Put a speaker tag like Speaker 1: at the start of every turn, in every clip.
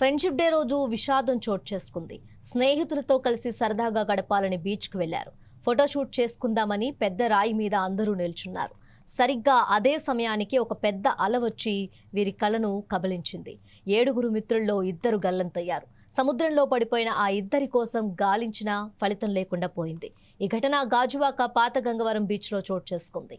Speaker 1: Friendship day రోజు విషాదం చోటు చేసుకుంది. స్నేహితులతో కలిసి సరదాగా గడపాలని బీచ్కు వెళ్లారు. ఫోటోషూట్ చేసుకుందామని పెద్ద రాయి మీద అందరూ నిల్చున్నారు. సరిగ్గా అదే సమయానికి ఒక పెద్ద అల వచ్చి వీరి కలను కబలించింది. 7 మిత్రుల్లో 2 గల్లంతయ్యారు. సముద్రంలో పడిపోయిన ఆ 2 కోసం గాలించినా ఫలితం లేకుండా పోయింది. ఈ ఘటన గాజువాక పాత గంగవరం బీచ్లో చోటు చేసుకుంది.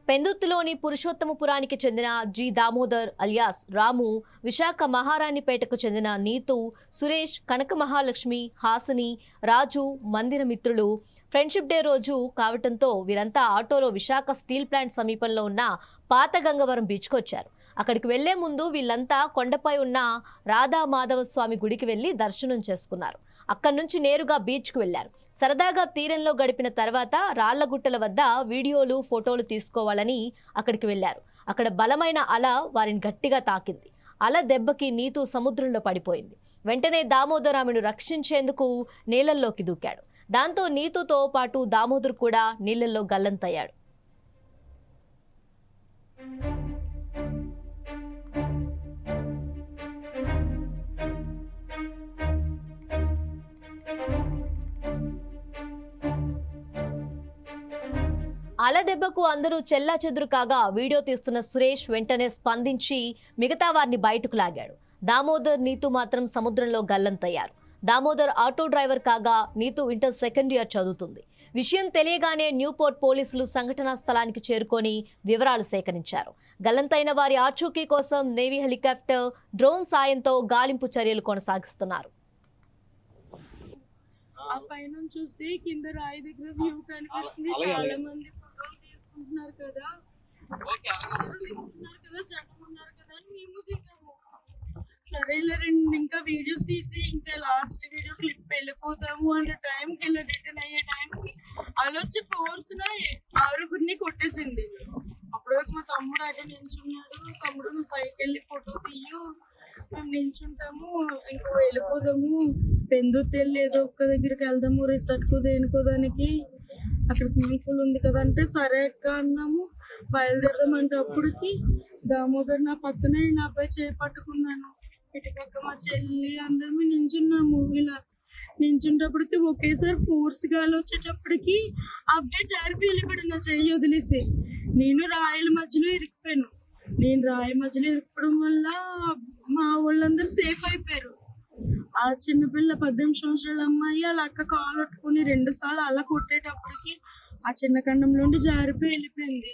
Speaker 1: పెందుత్తులోని పురుషోత్తమపురానికి చెందిన జి దామోదర్ అలియాస్ రాము, విశాఖ మహారాణిపేటకు చెందిన నీతు, సురేష్, కనక మహాలక్ష్మి, హాసిని, రాజు మందిర మిత్రులు. ఫ్రెండ్షిప్ డే రోజు కావటంతో వీరంతా ఆటోలో విశాఖ స్టీల్ ప్లాంట్ సమీపంలో ఉన్న పాత గంగవరం బీచ్కు వచ్చారు. అక్కడికి వెళ్లే ముందు వీళ్ళంతా కొండపై ఉన్న రాధా మాధవ స్వామి గుడికి వెళ్లి దర్శనం చేసుకున్నారు. అక్కడి నుంచి నేరుగా బీచ్కు వెళ్లారు. సరదాగా తీరంలో గడిపిన తర్వాత రాళ్లగుట్టల వద్ద వీడియోలు, ఫోటోలు తీసుకోవాలని అక్కడికి వెళ్లారు. అక్కడ బలమైన అల వారిని గట్టిగా తాకింది. అల దెబ్బకి నీతు సముద్రంలో పడిపోయింది. వెంటనే దామోదర్ ఆమెను రక్షించేందుకు నీళ్లలోకి దూకాడు. దాంతో నీతుతో పాటు దామోదర్ కూడా నీళ్లలో గల్లంతయ్యాడు. అల దెబ్బకు అందరూ చెల్లాచెదురు కాగా వీడియో తీస్తున్న సురేష్ వెంటనే స్పందించి మిగతా వారిని బయటకు లాగాడు. దామోదర్, నీతు మాత్రం సముద్రంలో గల్లంతయ్యారు. దామోదర్ ఆటో డ్రైవర్ కాగా నీతు ఇంటర్ సెకండ్ ఇయర్ చదువుతుంది. విషయం తెలియగానే న్యూపోర్ట్ పోలీసులు సంఘటనా స్థలానికి చేరుకొని వివరాలు సేకరించారు. గల్లంతైన వారి ఆచూకీ కోసం నేవీ హెలికాప్టర్, డ్రోన్ సాయంతో గాలింపు చర్యలు కొనసాగిస్తున్నారు.
Speaker 2: ఆ పైన చూస్తే కింద రాయి దగ్గర వ్యూ కనిపిస్తుంది. చాలా మంది ఫోటోలు తీసుకుంటున్నారు కదా, జనం ఉన్నారు కదా అని మేము దిగాము. సరేలే ఇంకా వీడియోస్ తీసి ఇంకా లాస్ట్ వీడియో క్లిప్ వెళ్ళిపోతాము అనే టైంకి ఇలా రిటర్న్ అయ్యే టైంకి అలా వచ్చి ఫోర్స్ 6 కొట్టేసింది. అప్పుడు మా తమ్ముడు అయితే నించున్నాడు. తమ్ముడు నువ్వు పైకి వెళ్ళి ఫోటో తీయు, మేము నించుంటాము, ఇంకో వెళ్ళిపోదాము, పెందుతు వెళ్ళి ఏదో ఒక్క దగ్గరికి వెళ్దాము, రిసార్ట్కో దేనికో దానికి, అక్కడ స్విమ్మింగ్ పూల్ ఉంది కదా అంటే సరే అక్క అన్నాము. బయలుదేరదామంటే అప్పటికి దామోదర్ నా పక్కనే నా అబ్బాయి చేపట్టుకున్నాను. ఇటుపక్క మా చెల్లి అందరూ నించున్నాము. ఇలా నించుంటప్పటికి ఒకేసారి ఫోర్స్ గాలి వచ్చేటప్పటికి అబ్బాయి జారిపోయి వెళ్ళిపోయాడు నా చెయ్యి వదిలేసి. నేను రాయల మధ్యలో ఇరికిపోయాను. నేను రాయి మధ్యలో ఇరుక్కోవడం వల్ల మా వాళ్ళందరూ సేఫ్ అయిపోయారు. ఆ చిన్నపిల్ల 18 సంవత్సరాల అమ్మాయి అలా అక్క కాలు పట్టుకుని 2 సార్లు అలా కొట్టేటప్పటికి ఆ చిన్న కండం నుండి జారిపోయి వెళ్ళిపోయింది.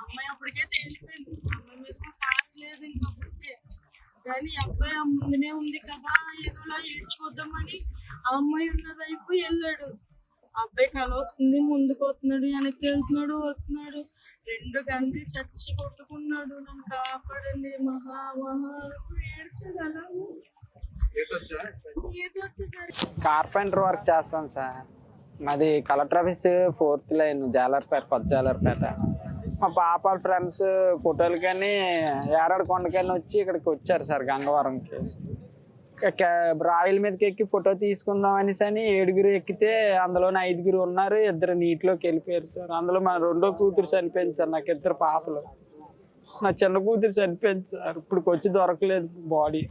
Speaker 2: అమ్మాయి అప్పటికే తేలిపోయింది. అమ్మాయి మీద కాసు లేదు ఇంకప్పటికే. కానీ అబ్బాయి ముందునే ఉంది కదా, ఏదోలా ఈడ్చుకోద్దామని ఆ అమ్మాయి ఉన్న వైపు వెళ్ళాడు. అబ్బాయి కల వస్తుంది, ముందుకు వస్తున్నాడు, వెనక్కి వెళ్తున్నాడు, వస్తున్నాడు. 2 గంటలు చచ్చి కొట్టుకున్నాడు. నన్ను కాపాడండి మహా ఏడ్చగలము.
Speaker 3: కార్పెంటర్ వర్క్ చేస్తాను సార్. మాది collector office 4th line, Jalarpeta, కొత్త జాలర్పేట. మా పాప ఫ్రెండ్స్ ఫోటోలు కానీ ఏరాడకొండకని వచ్చి ఇక్కడికి వచ్చారు సార్ గంగవరంకి. రాయిల మీదకి ఎక్కి ఫోటో తీసుకుందాం అనేసి అని 7 ఎక్కితే అందులోనే 5 ఉన్నారు. 2 నీటిలోకి వెళ్ళిపోయారు సార్. అందులో మా 2వ కూతురు చనిపోయింది సార్. నాకు 2 పాపలు. నా చిన్న కూతురు చనిపోయింది సార్. ఇప్పుడు వచ్చి దొరకలేదు బాడీ.